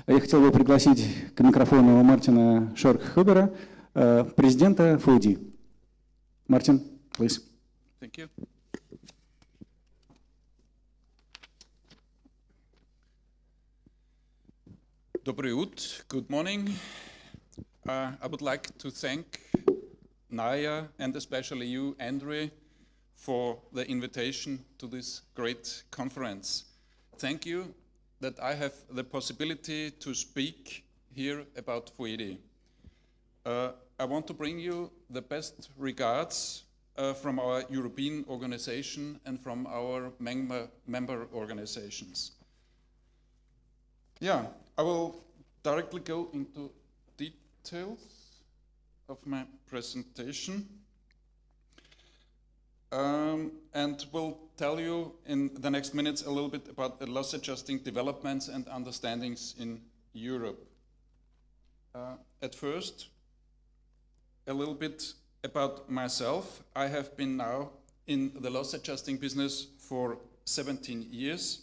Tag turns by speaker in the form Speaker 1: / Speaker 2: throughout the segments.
Speaker 1: Я хотел бы пригласить к микрофону Мартина Schoerkhubera, президента FUEDI. Martin, please.
Speaker 2: Thank you. Dobry ut, good morning. I would like to thank Naya and especially you, Andre, for the invitation to this great conference. Thank you that I have the possibility to speak here about FUEDI. I want to bring you the best regards from our European organization and from our member organizations. Yeah, I will directly go into details of my presentation and will tell you in the next minutes a little bit about the loss adjusting developments and understandings in Europe. At first, a little bit about myself. I have been now in the loss adjusting business for 17 years.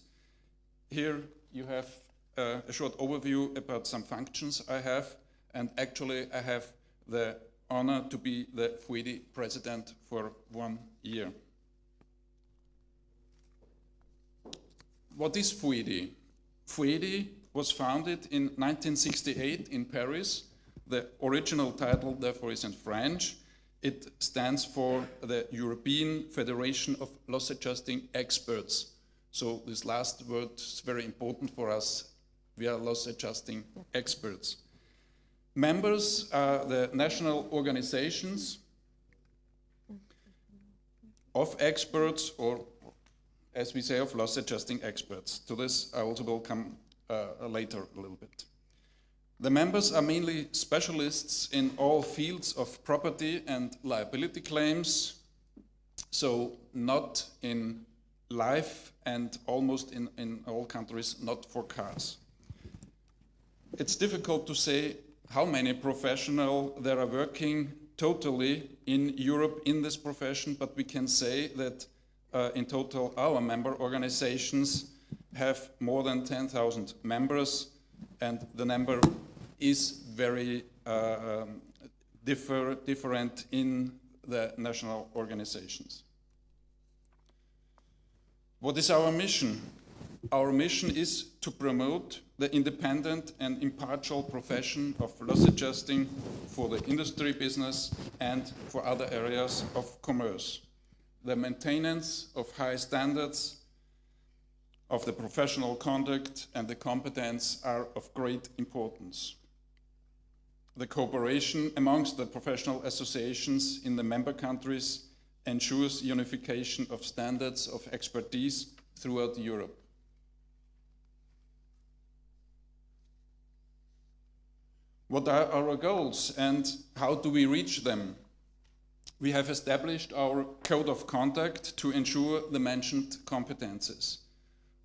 Speaker 2: Here you have a short overview about some functions I have, and actually I have the honor to be the FUEDI president for 1 year. What is FUEDI? FUEDI was founded in 1968 in Paris. The original title, therefore, is in French. It stands for the European Federation of Loss Adjusting Experts. So this last word is very important for us. We are loss adjusting experts. Members are the national organizations of experts, or as we say, of loss adjusting experts. To this I also will come later a little bit. The members are mainly specialists in all fields of property and liability claims, so not in life and almost in all countries not for cars. It's difficult to say how many professionals there are working totally in Europe in this profession, but we can say that in total our member organizations have more than 10,000 members, and the number is very different in the national organizations. What is our mission? Our mission is to promote the independent and impartial profession of loss adjusting for the industry business and for other areas of commerce. The maintenance of high standards of the professional conduct and the competence are of great importance. The cooperation amongst the professional associations in the member countries ensures unification of standards of expertise throughout Europe. What are our goals and how do we reach them? We have established our code of conduct to ensure the mentioned competences.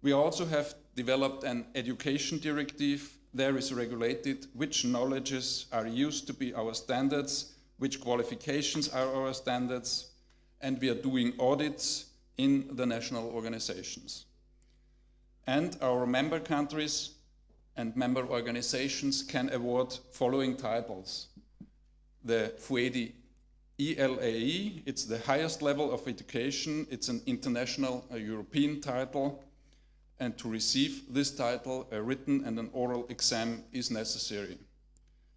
Speaker 2: We also have developed an education directive. There is regulated which knowledges are used to be our standards, which qualifications are our standards, and we are doing audits in the national organizations. And our member countries and member organizations can award following titles. The FUEDI ELAE, it's the highest level of education, it's an international, a European title, and to receive this title, a written and an oral exam is necessary.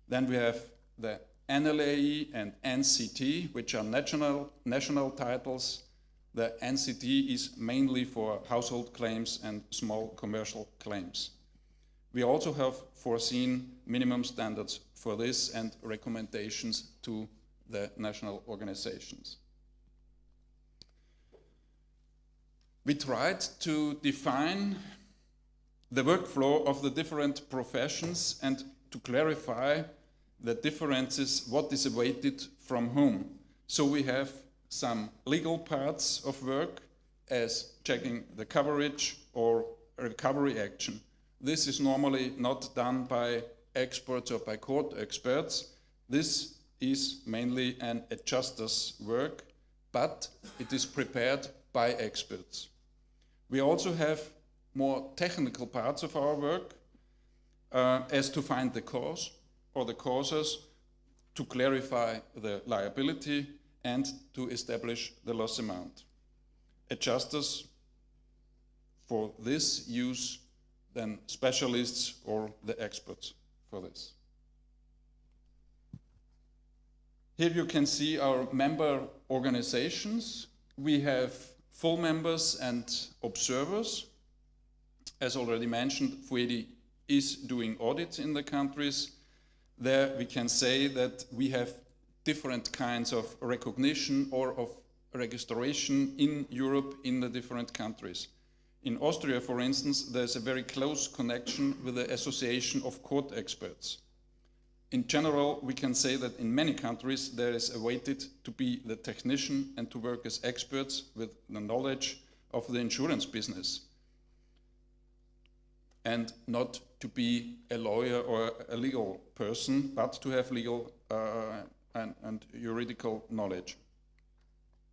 Speaker 2: Then we have the NLAE and NCT, which are national titles. The NCT is mainly for household claims and small commercial claims. We also have foreseen minimum standards for this and recommendations to the national organizations. We tried to define the workflow of the different professions and to clarify the differences, what is awaited from whom. So we have some legal parts of work as checking the coverage or recovery action. This is normally not done by experts or by court experts. This is mainly an adjuster's work, but it is prepared by experts. We also have more technical parts of our work, as to find the cause or the causes, to clarify the liability, and to establish the loss amount. Adjusters for this use then specialists or the experts for this. Here you can see our member organizations. We have full members and observers. As already mentioned, FUEDI is doing audits in the countries. There we can say that we have different kinds of recognition or of registration in Europe in the different countries. In Austria, for instance, there's a very close connection with the Association of Court Experts. In general, we can say that in many countries there is awaited to be the technician and to work as experts with the knowledge of the insurance business, and not to be a lawyer or a legal person, but to have legal and juridical knowledge.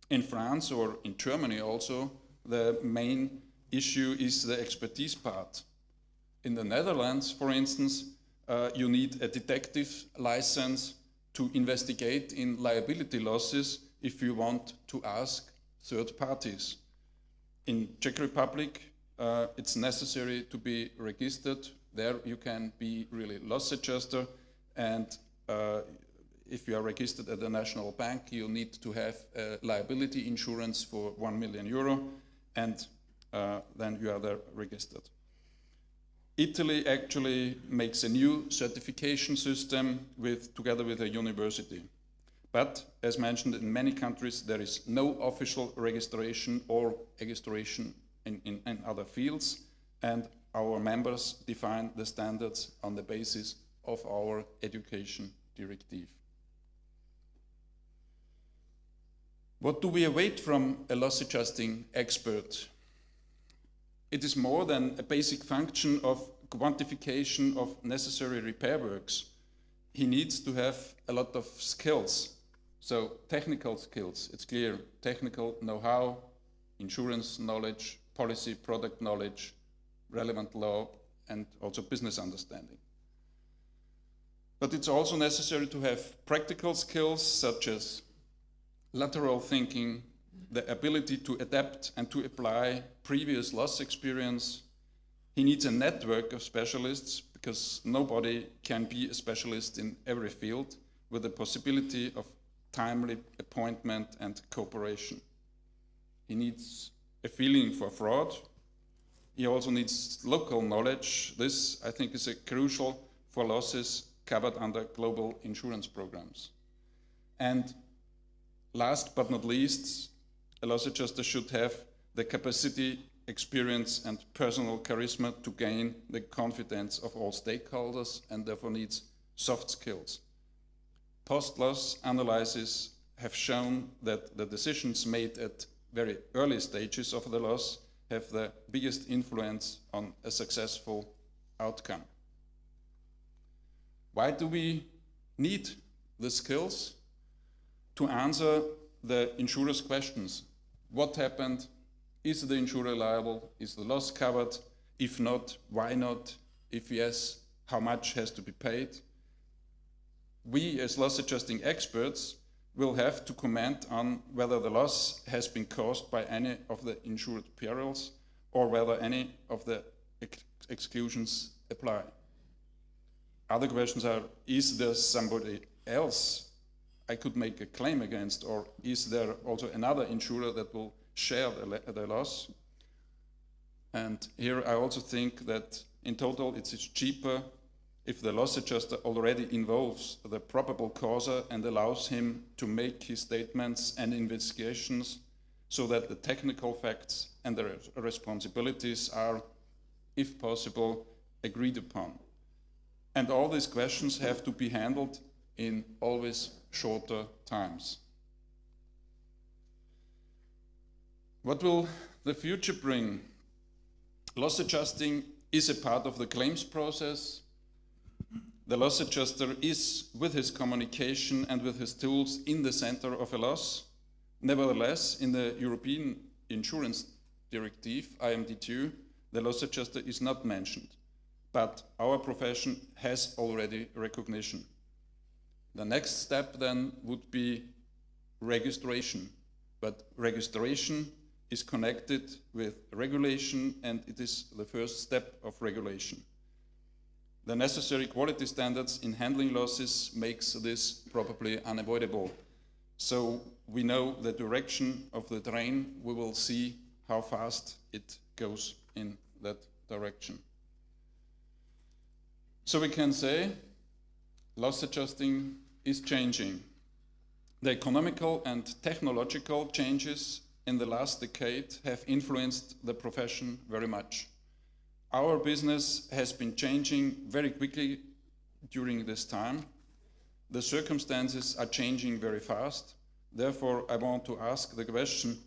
Speaker 2: In France or in Germany also, the main issue is the expertise part. In the Netherlands, for instance, you need a detective license to investigate in liability losses if you want to ask third parties. In Czech Republic, it's necessary to be registered. There you can be really loss adjuster, and if you are registered at the national bank, you need to have liability insurance for 1 million euro, and then you are there registered. Italy actually makes a new certification system together with a university. But, as mentioned, in many countries there is no official registration or registration in other fields, and our members define the standards on the basis of our education directive. What do we await from a loss adjusting expert? It is more than a basic function of quantification of necessary repair works. He needs to have a lot of skills. So technical skills, it's clear, technical know-how, insurance knowledge, policy, product knowledge, relevant law, and also business understanding. But it's also necessary to have practical skills such as lateral thinking, the ability to adapt and to apply previous loss experience. He needs a network of specialists because nobody can be a specialist in every field, with the possibility of timely appointment and cooperation. He needs a feeling for fraud. He also needs local knowledge. This, I think, is crucial for losses covered under global insurance programs. And last but not least, a loss adjuster should have the capacity, experience, and personal charisma to gain the confidence of all stakeholders, and therefore needs soft skills. Post-loss analyses have shown that the decisions made at very early stages of the loss have the biggest influence on a successful outcome. Why do we need the skills? To answer the insurer's questions. What happened? Is the insurer liable? Is the loss covered? If not, why not? If yes, how much has to be paid? We, as loss adjusting experts, will have to comment on whether the loss has been caused by any of the insured perils or whether any of the exclusions apply. Other questions are, is there somebody else I could make a claim against, or is there also another insurer that will share the loss? And here I also think that in total it is cheaper if the loss adjuster already involves the probable causer and allows him to make his statements and investigations so that the technical facts and the responsibilities are, if possible, agreed upon. And all these questions have to be handled in always shorter times. What will the future bring? Loss adjusting is a part of the claims process. The loss adjuster is, with his communication and with his tools, in the center of a loss. Nevertheless, in the European Insurance Directive, IMD2, the loss adjuster is not mentioned. but our profession has already recognition. The next step then would be registration, but registration is connected with regulation, and it is the first step of regulation. The necessary quality standards in handling losses makes this probably unavoidable. So we know the direction of the train, we will see how fast it goes in that direction. So we can say loss adjusting is changing. The economical and technological changes in the last decade have influenced the profession very much. Our business has been changing very quickly during this time. The circumstances are changing very fast. Therefore, I want to ask the question,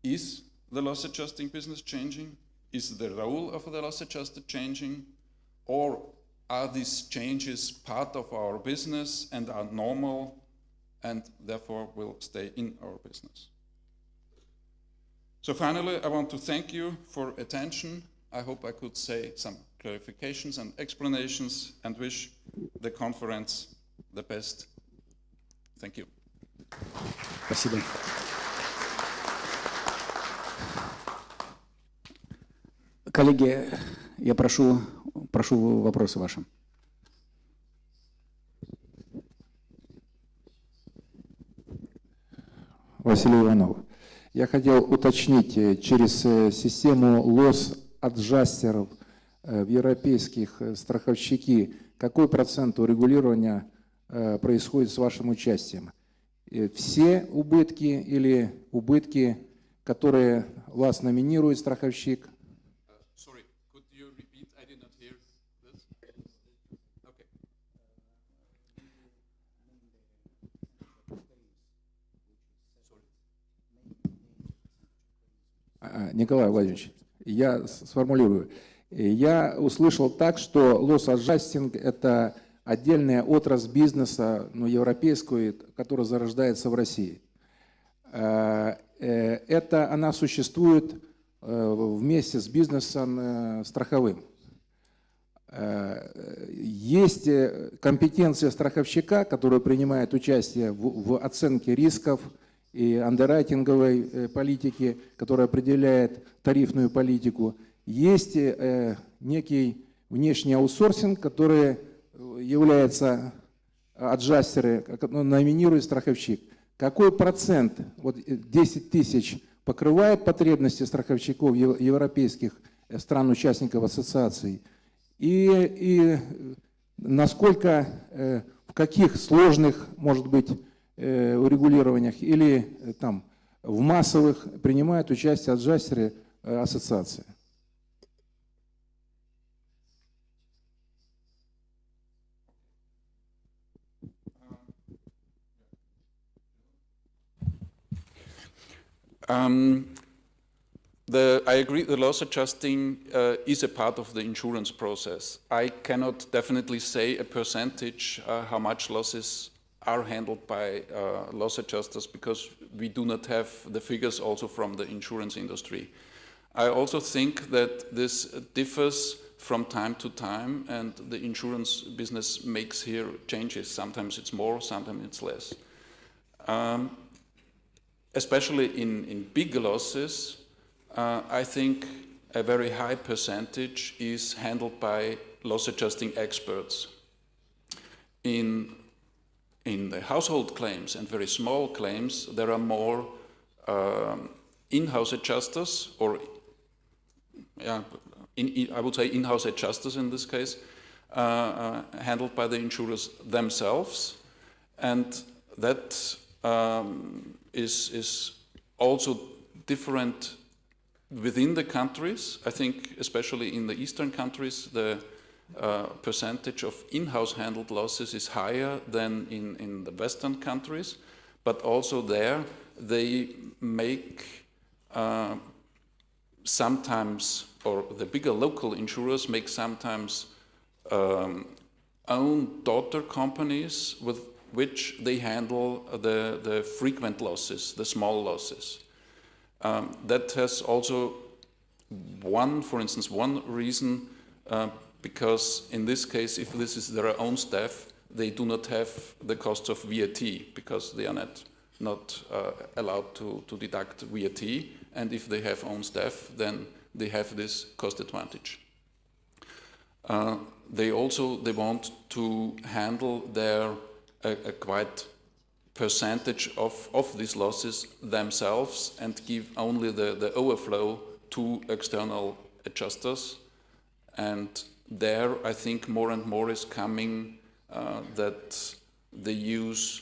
Speaker 2: is the loss adjusting business changing? Is the role of the loss adjuster changing? Or are these changes part of our business and are normal and therefore will stay in our business? So finally, I want to thank you for attention. I hope I could say some clarifications and explanations and wish the conference the best. Thank you.
Speaker 1: Спасибо. Коллеги, я прошу вопросы ваши.
Speaker 3: Василий Иванов. Я хотел уточнить, через систему лосс-аджастеров в европейских страховщики, какой процент урегулирования происходит с вашим участием? Все убытки или убытки, которые вас номинирует страховщик?
Speaker 2: Sorry, could you repeat? I did not hear this. Okay.
Speaker 3: Николай Владимирович, я сформулирую. Я услышал так, что лосс-аджастинг – это отдельная отрасль бизнеса, европейскую, которая зарождается в России. Это она существует вместе с бизнесом страховым. Есть компетенция страховщика, который принимает участие в оценке рисков и андеррайтинговой политики, которая определяет тарифную политику. Есть некий внешний аутсорсинг, который является аджастеры, номинирует страховщик. Какой процент, вот 10 тысяч, покрывает потребности страховщиков европейских стран-участников ассоциаций? И насколько, в каких сложных, может быть, урегулированиях или там в массовых принимают участие аджастеры ассоциации?
Speaker 2: I agree the loss adjusting is a part of the insurance process. I cannot definitely say a percentage how much losses are handled by loss adjusters because we do not have the figures also from the insurance industry. I also think that this differs from time to time and the insurance business makes here changes. Sometimes it's more, sometimes it's less. Especially in big losses, I think a very high percentage is handled by loss adjusting experts. In the household claims and very small claims, there are more in-house adjusters, or I would say in-house adjusters in this case, handled by the insurers themselves, and that is also different within the countries. I think especially in the eastern countries, the percentage of in-house handled losses is higher than in the western countries, but also there they make sometimes, or the bigger local insurers make sometimes own daughter companies with which they handle the frequent losses, the small losses. That has also for instance, one reason because in this case, if this is their own staff, they do not have the costs of VAT because they are not allowed to deduct VAT, and if they have own staff, then they have this cost advantage. They want to handle their a quite percentage of these losses themselves and give only the overflow to external adjusters. And there, I think more and more is coming that they use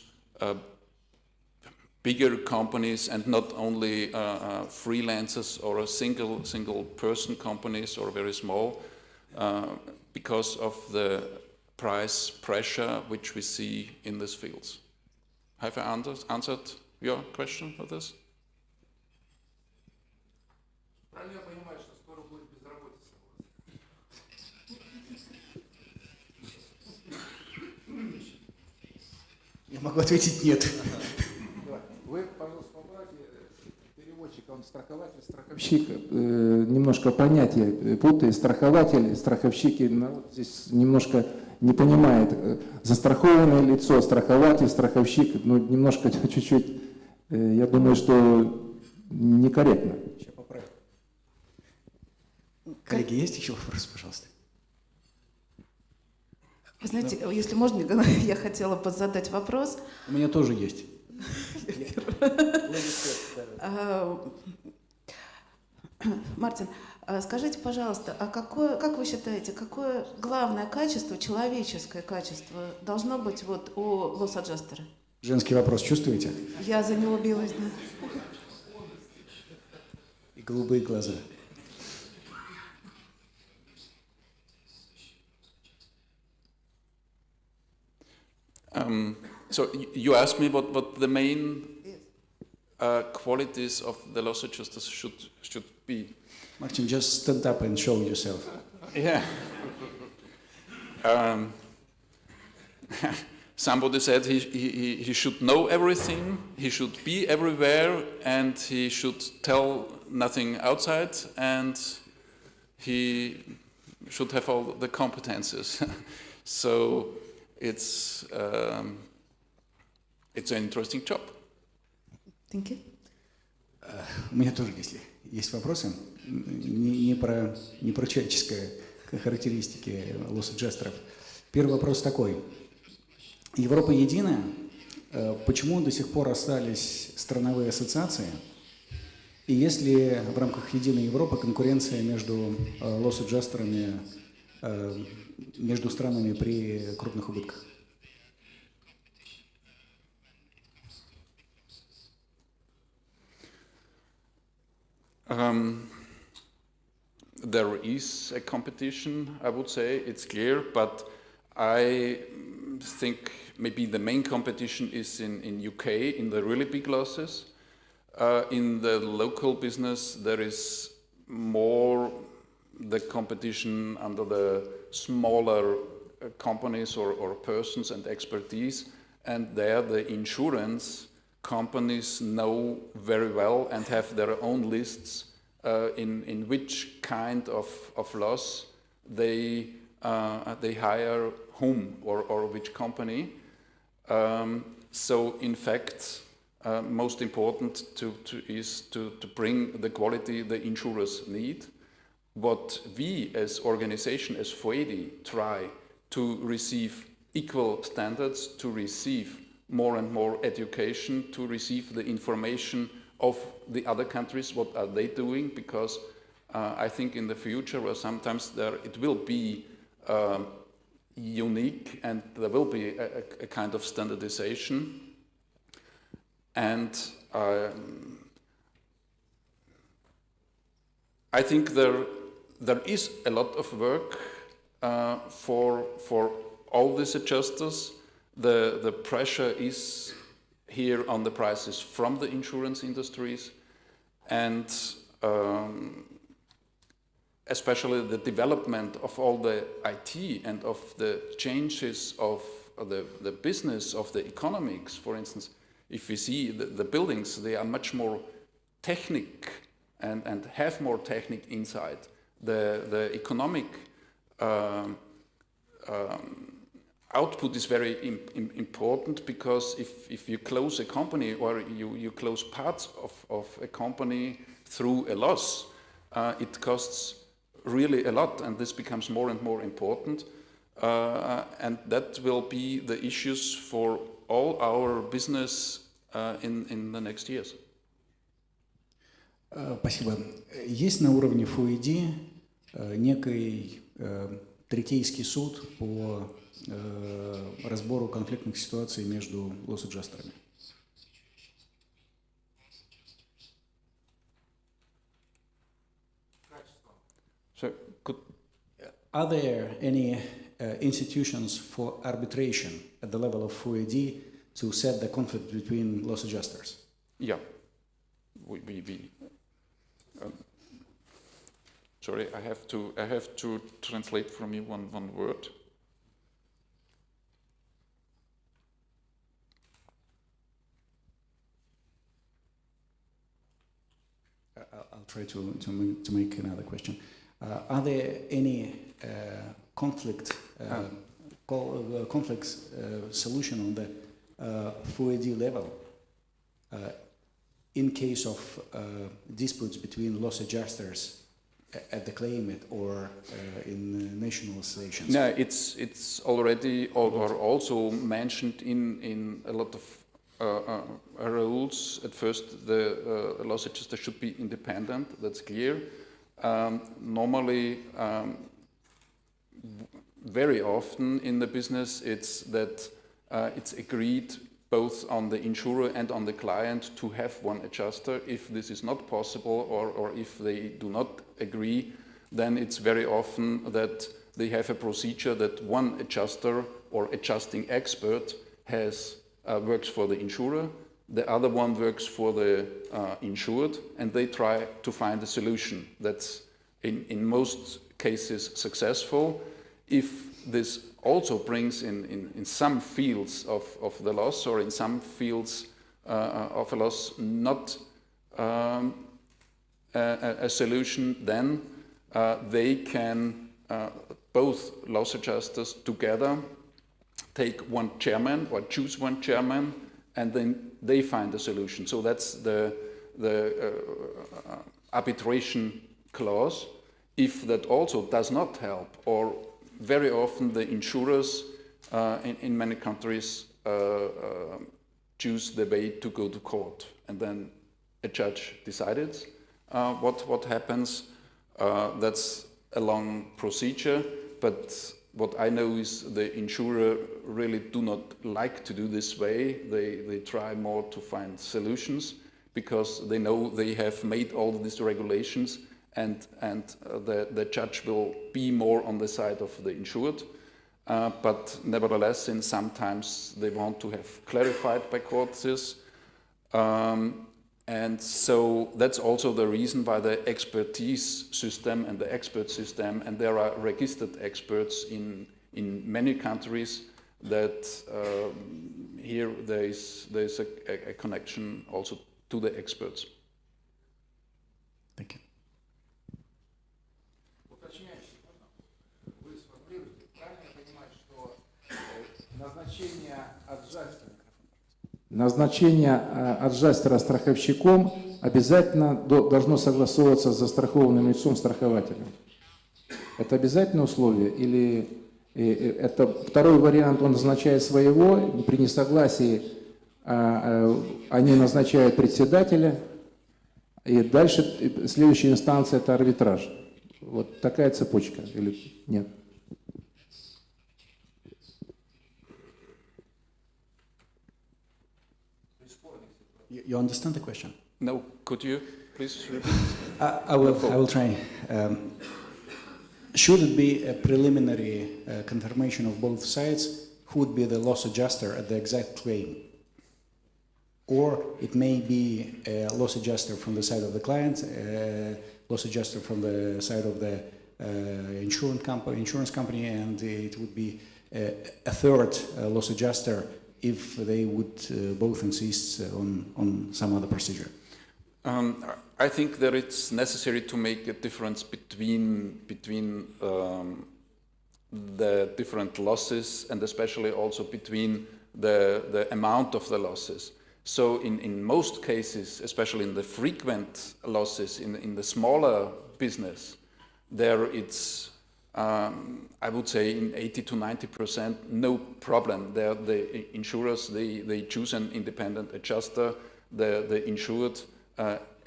Speaker 2: bigger companies and not only freelancers or a single person companies or very small, because of the price pressure which we see in these fields. Have I answered your question for this?
Speaker 1: Я могу ответить нет.
Speaker 3: Вы, пожалуйста, убрайте переводчика, он страхователь, страховщик, немножко понятие путает, страхователь, страховщики, народ здесь немножко не понимает, застрахованное лицо, страхователь, страховщик, ну немножко, чуть-чуть, я думаю, что некорректно.
Speaker 1: Сейчас поправим. Коллеги, есть еще вопросы, пожалуйста?
Speaker 4: Вы знаете, если можно, я хотела бы задать вопрос.
Speaker 1: У меня тоже есть.
Speaker 4: Мартин, скажите, пожалуйста, а как вы считаете, какое главное качество, человеческое качество должно быть вот у лосс-аджастера?
Speaker 1: Женский вопрос чувствуете?
Speaker 4: Я за него билась, да.
Speaker 1: И голубые глаза.
Speaker 2: So you asked me what the main qualities of the loss adjusters should be.
Speaker 1: Martin, just stand up and show yourself.
Speaker 2: Yeah. Somebody said he should know everything, he should be everywhere, and he should tell nothing outside, and he should have all the competences. So it's an interesting job.
Speaker 4: Thank you.
Speaker 1: У меня тоже есть вопросы. Не про человеческие характеристики лосс-аджестеров. Первый вопрос такой. Европа единая. Почему до сих пор остались страновые ассоциации? И есть ли в рамках единой Европы конкуренция между лосс-аджестерами, между странами при крупных убытках?
Speaker 2: There is a competition, I would say, it's clear, but I think maybe the main competition is in UK, in the really big losses. In the local business, there is more the competition under the smaller companies or persons and expertise, and there the insurance companies know very well and have their own lists in which kind of loss they hire whom or which company. So in fact, most important is to bring the quality the insurers need. What we as organization, as FUEDI, try to receive equal standards, to receive more and more education, to receive the information of the other countries, what are they doing, because I think in the future, or sometimes it will be unique and there will be a kind of standardization. And I think there is a lot of work for all these adjusters. The pressure is here on the prices from the insurance industries, and especially the development of all the IT and of the changes of the business, of the economics. For instance, if we see the buildings, they are much more technic and have more technic inside. The economic output is very important, because if you close a company, or you close parts of a company through a loss, it costs really a lot, and this becomes more and more important. And that will be the issues for all our business in the next years.
Speaker 1: Спасибо. Есть на уровне FUEDI некий третейский суд по разбору конфликтных ситуаций между лосс-аджастерами?
Speaker 2: So,
Speaker 1: Are there any institutions for arbitration at the level of FUEDI to set the conflict between loss adjusters?
Speaker 2: yeah, sorry, I have to translate from you one word.
Speaker 1: I'll try to make another question. Are there any conflicts solution on the FUEDI level in case of disputes between loss adjusters at the claimant or in national associations?
Speaker 2: No, it's already or also mentioned in a lot of rules. At first, the loss adjuster should be independent. That's clear. Normally, very often in the business, it's that it's agreed both on the insurer and on the client to have one adjuster. If this is not possible, or if they do not agree, then it's very often that they have a procedure that one adjuster or adjusting expert has works for the insurer, the other one works for the insured, and they try to find a solution that's in most cases successful. If this also brings in some fields of the loss, or in some fields of a loss not a solution, then they can both loss adjusters together take one chairman or choose one chairman, and then they find a solution. So that's the arbitration clause. If that also does not help, or very often the insurers in many countries choose the way to go to court, and then a judge decided what happens. That's a long procedure, but what I know is the insurer really do not like to do this way. They try more to find solutions, because they know they have made all these regulations, and the judge will be more on the side of the insured. But nevertheless, in sometimes they want to have clarified by courts this. And so that's also the reason why the expertise system and the expert system, and there are registered experts in many countries, that here there is a connection also to the experts.
Speaker 1: Thank you.
Speaker 3: Вы сформулируете, правильно я понимаю, что назначение аджастера страховщиком обязательно должно согласовываться с застрахованным лицом страхователем? Это обязательное условие, или это второй вариант, он назначает своего, при несогласии они назначают председателя, и дальше следующая инстанция это арбитраж. Вот такая цепочка или нет?
Speaker 1: You understand the question?
Speaker 2: No, could you please repeat?
Speaker 1: I will try. Should it be a preliminary confirmation of both sides who would be the loss adjuster at the exact claim? Or it may be a loss adjuster from the side of the client, a loss adjuster from the side of the insurance company, and it would be a third loss adjuster if they would both insist on some other procedure.
Speaker 2: I think that it's necessary to make a difference between the different losses, and especially also between the amount of the losses. So in most cases, especially in the frequent losses, in the smaller business, there it's, I would say in 80 to 90%, no problem. There the insurers, they choose an independent adjuster, the insured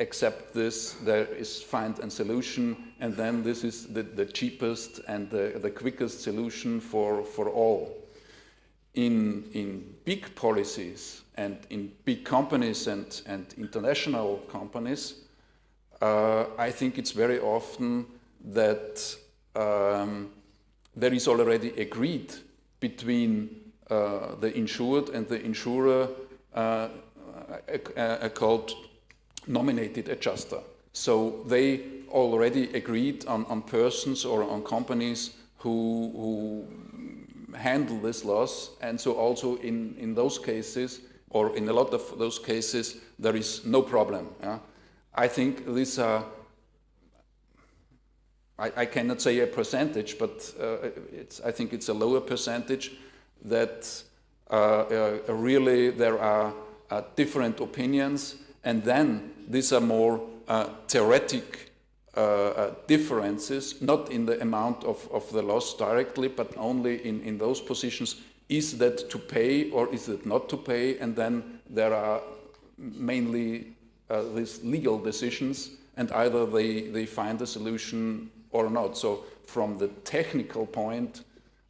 Speaker 2: accept this, there is find a solution, and then this is the cheapest and the quickest solution for all. In big policies and in big companies and international companies, I think it's very often that there is already agreed between the insured and the insurer called nominated adjuster. So they already agreed on persons or on companies who handle this loss, and so also in those cases, or in a lot of those cases, there is no problem. I think these are, I cannot say a percentage, but I think it's a lower percentage that really there are different opinions, and then these are more theoretic differences, not in the amount of the loss directly, but only in those positions. Is that to pay or is it not to pay? And then there are mainly these legal decisions, and either they find a solution or not. So from the technical point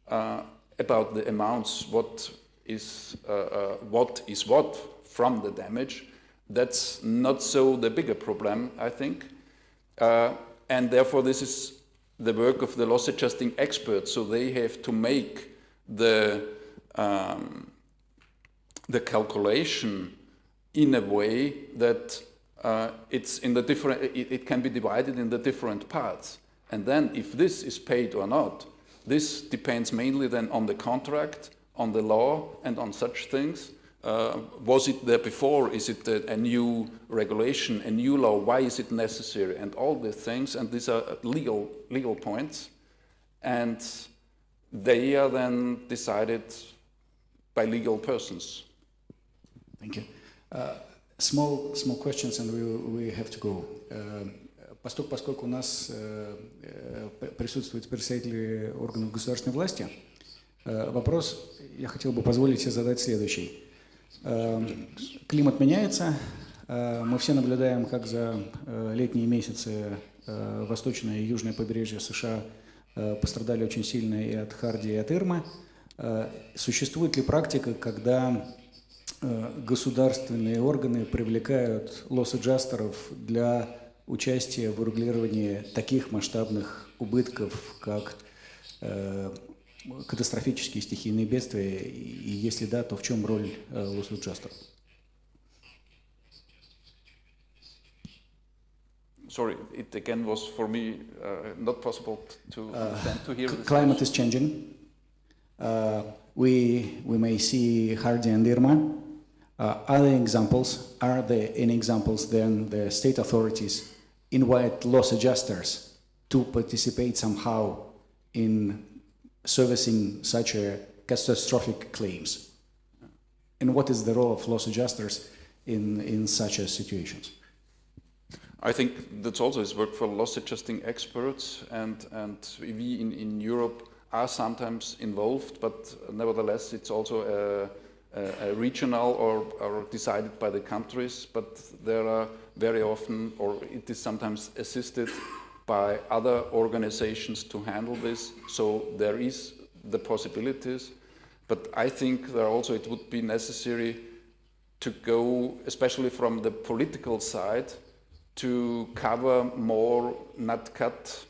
Speaker 2: about the amounts, what is what from the damage, that's not so the bigger problem, I think. And therefore this is the work of the loss adjusting experts. So they have to make the calculation in a way that it's in the different, it can be divided in the different parts. And then if this is paid or not, this depends mainly then on the contract, on the law, and on such things. Was it there before? Is it a new regulation, a new law? Why is it necessary? And all these things, and these are legal points, and they are then decided by legal persons.
Speaker 1: Thank you. Small questions, and we have to go. Поскольку у нас присутствуют представители органов государственной власти, вопрос я хотел бы позволить себе задать следующий. Климат меняется, мы все наблюдаем, как за летние месяцы восточное и южное побережье США пострадали очень сильно и от Харди, и от Ирмы. Существует ли практика, когда государственные органы привлекают лосс-аджастеров для участия в урегулировании таких масштабных убытков, как катастрофические стихийные бедствия, и если да, то в чем роль лосс-аджастеров?
Speaker 2: Sorry, it again was for me not possible to hear this.
Speaker 1: Climate is changing. We may see Hardy and Irma. Are there any examples then the state authorities invite loss adjusters to participate somehow in servicing such a catastrophic claims? And what is the role of loss adjusters in such a situations?
Speaker 2: I think that's also his work for loss adjusting experts, and we in Europe are sometimes involved, but nevertheless it's also a regional or decided by the countries, but there are very often, or it is sometimes assisted by other organizations to handle this, so there is the possibilities, but I think there also it would be necessary to go, especially from the political side, to cover more NatCat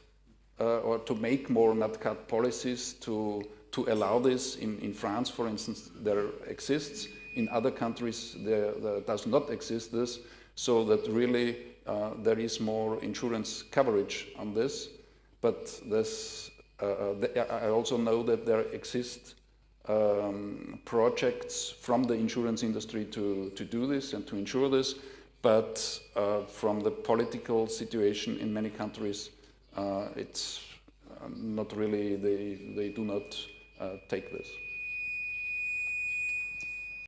Speaker 2: or to make more NatCat policies to allow this. In France, for instance, there exists. In other countries, there does not exist this, so that really there is more insurance coverage on this. But this, I also know that there exist projects from the insurance industry to do this and to insure this, but from the political situation in many countries, it's not really, they do not take this.